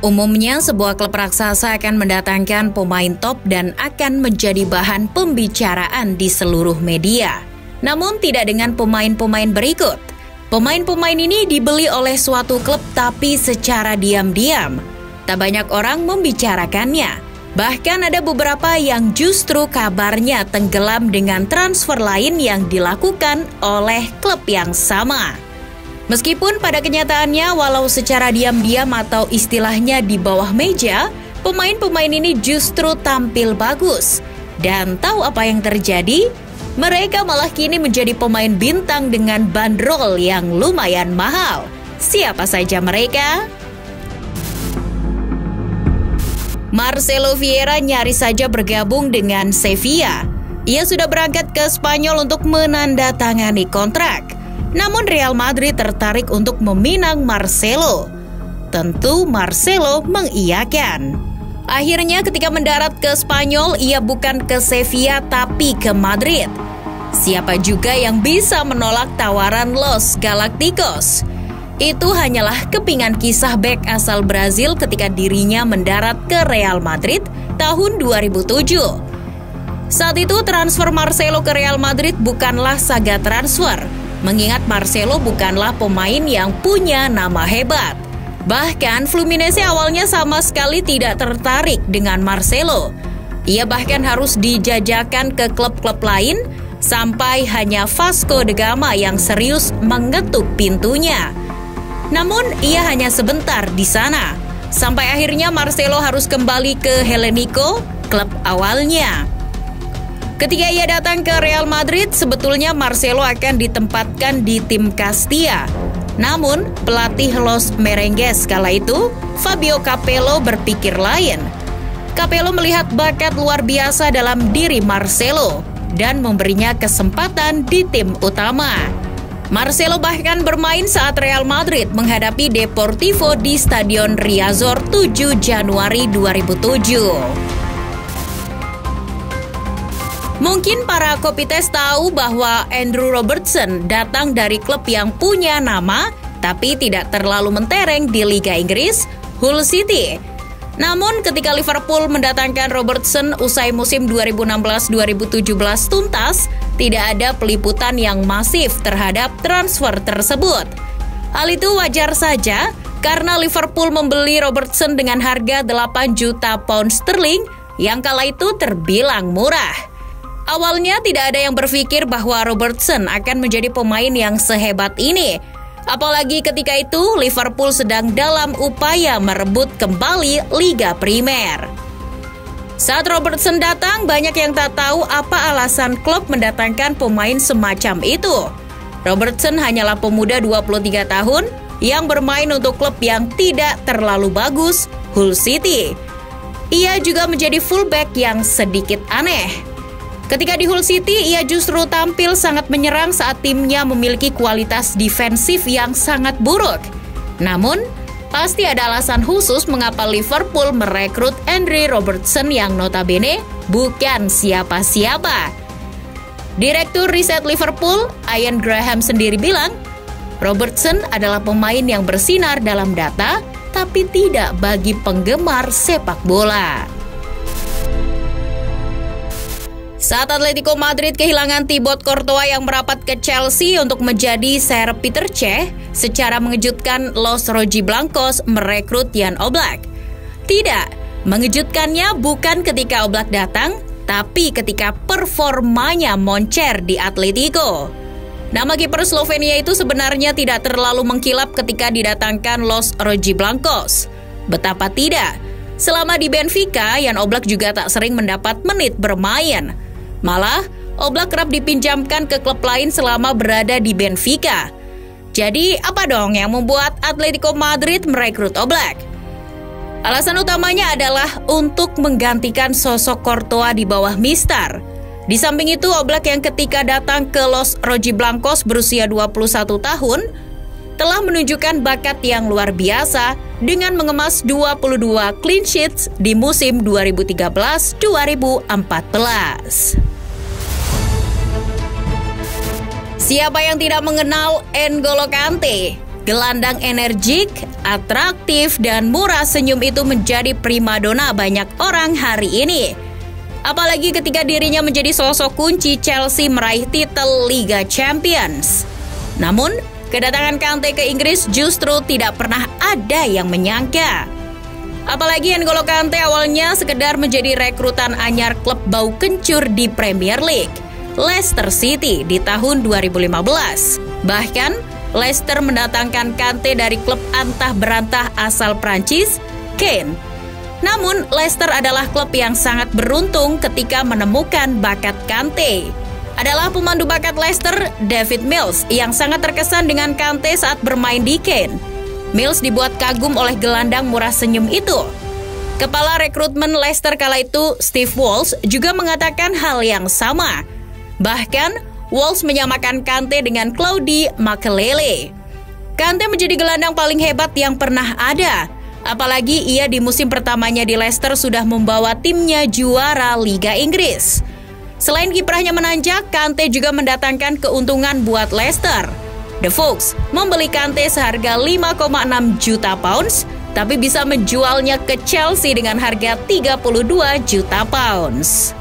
Umumnya sebuah klub raksasa akan mendatangkan pemain top dan akan menjadi bahan pembicaraan di seluruh media. Namun tidak dengan pemain-pemain berikut. Pemain-pemain ini dibeli oleh suatu klub tapi secara diam-diam. Tak banyak orang membicarakannya. Bahkan ada beberapa yang justru kabarnya tenggelam dengan transfer lain yang dilakukan oleh klub yang sama. Meskipun pada kenyataannya walau secara diam-diam atau istilahnya di bawah meja, pemain-pemain ini justru tampil bagus. Dan tahu apa yang terjadi? Mereka malah kini menjadi pemain bintang dengan bandrol yang lumayan mahal. Siapa saja mereka? Marcelo Vieira nyaris saja bergabung dengan Sevilla. Ia sudah berangkat ke Spanyol untuk menandatangani kontrak. Namun Real Madrid tertarik untuk meminang Marcelo. Tentu Marcelo mengiyakan. Akhirnya ketika mendarat ke Spanyol, ia bukan ke Sevilla tapi ke Madrid. Siapa juga yang bisa menolak tawaran Los Galacticos? Itu hanyalah kepingan kisah bek asal Brazil ketika dirinya mendarat ke Real Madrid tahun 2007. Saat itu transfer Marcelo ke Real Madrid bukanlah saga transfer, mengingat Marcelo bukanlah pemain yang punya nama hebat. Bahkan Fluminense awalnya sama sekali tidak tertarik dengan Marcelo. Ia bahkan harus dijajakan ke klub-klub lain sampai hanya Vasco da Gama yang serius mengetuk pintunya. Namun ia hanya sebentar di sana, sampai akhirnya Marcelo harus kembali ke Helenico, klub awalnya. Ketika ia datang ke Real Madrid, sebetulnya Marcelo akan ditempatkan di tim Castilla. Namun, pelatih Los Merengues kala itu, Fabio Capello berpikir lain. Capello melihat bakat luar biasa dalam diri Marcelo dan memberinya kesempatan di tim utama. Marcelo bahkan bermain saat Real Madrid menghadapi Deportivo di Stadion Riazor 7 Januari 2007. Mungkin para Kopites tahu bahwa Andrew Robertson datang dari klub yang punya nama tapi tidak terlalu mentereng di Liga Inggris, Hull City. Namun ketika Liverpool mendatangkan Robertson usai musim 2016-2017 tuntas, tidak ada peliputan yang masif terhadap transfer tersebut. Hal itu wajar saja karena Liverpool membeli Robertson dengan harga 8 juta pound sterling yang kala itu terbilang murah. Awalnya tidak ada yang berpikir bahwa Robertson akan menjadi pemain yang sehebat ini. Apalagi ketika itu Liverpool sedang dalam upaya merebut kembali Liga Primer. Saat Robertson datang, banyak yang tak tahu apa alasan klub mendatangkan pemain semacam itu. Robertson hanyalah pemuda 23 tahun yang bermain untuk klub yang tidak terlalu bagus, Hull City. Ia juga menjadi fullback yang sedikit aneh. Ketika di Hull City, ia justru tampil sangat menyerang saat timnya memiliki kualitas defensif yang sangat buruk. Namun, pasti ada alasan khusus mengapa Liverpool merekrut Andrew Robertson yang notabene bukan siapa-siapa. Direktur riset Liverpool, Ian Graham sendiri bilang, Robertson adalah pemain yang bersinar dalam data, tapi tidak bagi penggemar sepak bola. Saat Atletico Madrid kehilangan Thibaut Courtois yang merapat ke Chelsea untuk menjadi Sir Peter Cech, secara mengejutkan Los Rojiblancos merekrut Jan Oblak. Tidak, mengejutkannya bukan ketika Oblak datang, tapi ketika performanya moncer di Atletico. Nama kiper Slovenia itu sebenarnya tidak terlalu mengkilap ketika didatangkan Los Rojiblancos. Betapa tidak, selama di Benfica, Jan Oblak juga tak sering mendapat menit bermain. Malah, Oblak kerap dipinjamkan ke klub lain selama berada di Benfica. Jadi, apa dong yang membuat Atletico Madrid merekrut Oblak? Alasan utamanya adalah untuk menggantikan sosok Courtois di bawah Mister. Di samping itu, Oblak yang ketika datang ke Los Rojiblancos berusia 21 tahun, telah menunjukkan bakat yang luar biasa dengan mengemas 22 clean sheets di musim 2013-2014. Siapa yang tidak mengenal N'Golo Kante? Gelandang energik, atraktif, dan murah senyum itu menjadi primadona banyak orang hari ini. Apalagi ketika dirinya menjadi sosok kunci Chelsea meraih titel Liga Champions. Namun, kedatangan Kante ke Inggris justru tidak pernah ada yang menyangka. Apalagi N'Golo Kante awalnya sekedar menjadi rekrutan anyar klub bau kencur di Premier League, Leicester City di tahun 2015. Bahkan, Leicester mendatangkan Kante dari klub antah berantah asal Prancis, Caen. Namun, Leicester adalah klub yang sangat beruntung ketika menemukan bakat Kante. Adalah pemandu bakat Leicester, David Mills, yang sangat terkesan dengan Kante saat bermain di Caen. Mills dibuat kagum oleh gelandang murah senyum itu. Kepala rekrutmen Leicester kala itu, Steve Walsh, juga mengatakan hal yang sama. Bahkan, Walsh menyamakan Kante dengan Claude Makelele. Kante menjadi gelandang paling hebat yang pernah ada. Apalagi ia di musim pertamanya di Leicester sudah membawa timnya juara Liga Inggris. Selain kiprahnya menanjak, Kante juga mendatangkan keuntungan buat Leicester. The Fox membeli Kante seharga 5,6 juta pounds, tapi bisa menjualnya ke Chelsea dengan harga 32 juta pounds.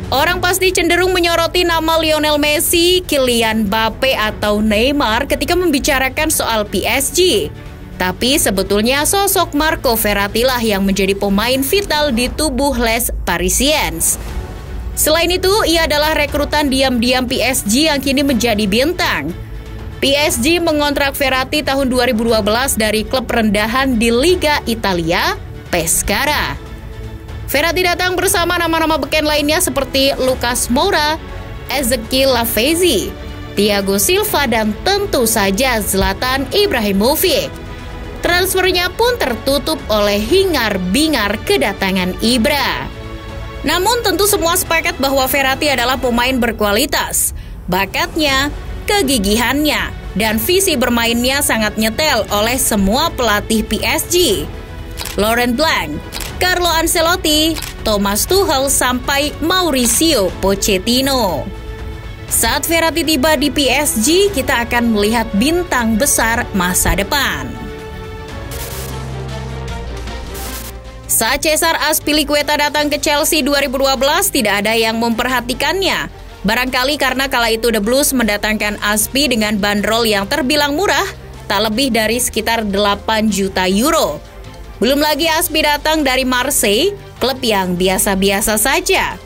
Orang pasti cenderung menyoroti nama Lionel Messi, Kylian Mbappe, atau Neymar ketika membicarakan soal PSG. Tapi sebetulnya sosok Marco Verratti lah yang menjadi pemain vital di tubuh Les Parisiens. Selain itu, ia adalah rekrutan diam-diam PSG yang kini menjadi bintang. PSG mengontrak Verratti tahun 2012 dari klub rendahan di Liga Italia, Pescara. Verratti datang bersama nama-nama beken lainnya seperti Lucas Moura, Ezequiel Lavezzi, Thiago Silva, dan tentu saja Zlatan Ibrahimovic. Transfernya pun tertutup oleh hingar-bingar kedatangan Ibra. Namun tentu semua sepakat bahwa Verratti adalah pemain berkualitas. Bakatnya, kegigihannya, dan visi bermainnya sangat nyetel oleh semua pelatih PSG. Laurent Blanc, Carlo Ancelotti, Thomas Tuchel, sampai Mauricio Pochettino. Saat Verratti tiba di PSG, kita akan melihat bintang besar masa depan. Saat Cesar Azpilicueta datang ke Chelsea 2012, tidak ada yang memperhatikannya. Barangkali karena kala itu The Blues mendatangkan Azpi dengan bandrol yang terbilang murah, tak lebih dari sekitar 8 juta euro. Belum lagi Azpi datang dari Marseille, klub yang biasa-biasa saja.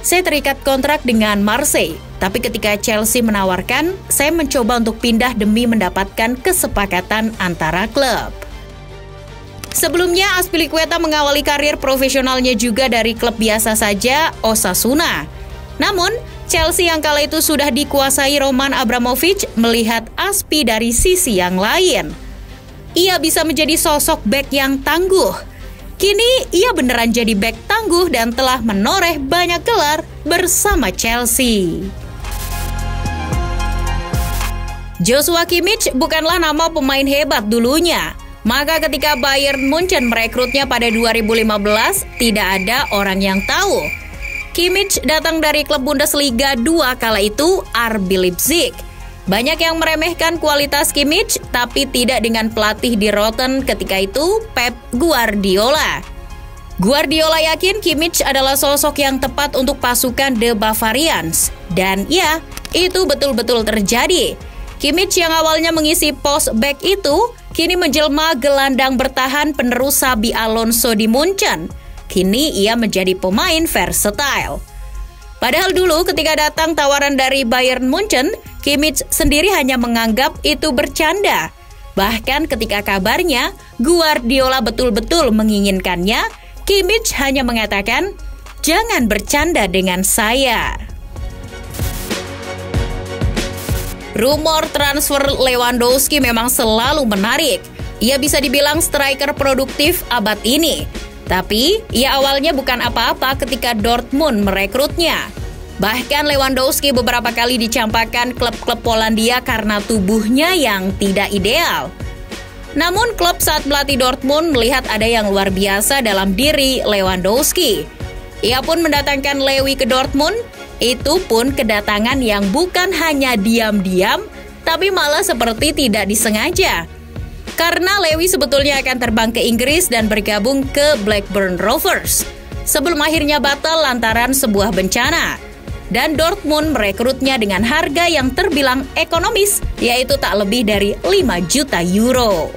Saya terikat kontrak dengan Marseille, tapi ketika Chelsea menawarkan, saya mencoba untuk pindah demi mendapatkan kesepakatan antara klub. Sebelumnya, Azpilicueta mengawali karir profesionalnya juga dari klub biasa saja, Osasuna. Namun, Chelsea yang kala itu sudah dikuasai Roman Abramovich melihat Azpi dari sisi yang lain. Ia bisa menjadi sosok bek yang tangguh. Kini ia beneran jadi bek tangguh dan telah menoreh banyak gelar bersama Chelsea. Joshua Kimmich bukanlah nama pemain hebat dulunya. Maka ketika Bayern Munchen merekrutnya pada 2015, tidak ada orang yang tahu. Kimmich datang dari klub Bundesliga 2 kala itu, RB Leipzig. Banyak yang meremehkan kualitas Kimmich, tapi tidak dengan pelatih di Rotten ketika itu, Pep Guardiola. Guardiola yakin Kimmich adalah sosok yang tepat untuk pasukan The Bavarians. Dan ya, itu betul-betul terjadi. Kimmich yang awalnya mengisi pos back itu, kini menjelma gelandang bertahan penerus Xabi Alonso di Munchen. Kini ia menjadi pemain versatile. Padahal dulu ketika datang tawaran dari Bayern Munchen, Kimmich sendiri hanya menganggap itu bercanda. Bahkan ketika kabarnya Guardiola betul-betul menginginkannya, Kimmich hanya mengatakan, "Jangan bercanda dengan saya." Rumor transfer Lewandowski memang selalu menarik. Ia bisa dibilang striker produktif abad ini. Tapi, ia awalnya bukan apa-apa ketika Dortmund merekrutnya. Bahkan Lewandowski beberapa kali dicampakkan klub-klub Polandia karena tubuhnya yang tidak ideal. Namun klub saat melatih Dortmund melihat ada yang luar biasa dalam diri Lewandowski. Ia pun mendatangkan Lewy ke Dortmund. Itu pun kedatangan yang bukan hanya diam-diam, tapi malah seperti tidak disengaja. Karena Lewy sebetulnya akan terbang ke Inggris dan bergabung ke Blackburn Rovers sebelum akhirnya batal lantaran sebuah bencana. Dan Dortmund merekrutnya dengan harga yang terbilang ekonomis, yaitu tak lebih dari 5 juta euro.